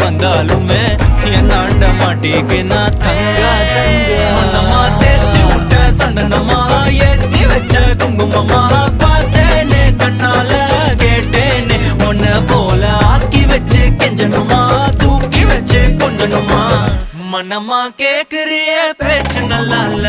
வந்தாலுமே என்னாண்ட மாட்டிக்கினா தங்கா தங்கா மனமா தேய்ச்சி விட்ட சந்தனமா ஏத்தி வச்ச குங்குமமா பார்த்தேனே கண்ணால கேட்டேனே உன்ன போல ஆக்கி வச்சு கெஞ்சணுமா தூக்கி வச்சு கொஞ்சணுமா மனமா கேக்குறிய பேச்சு நல்லா இல்ல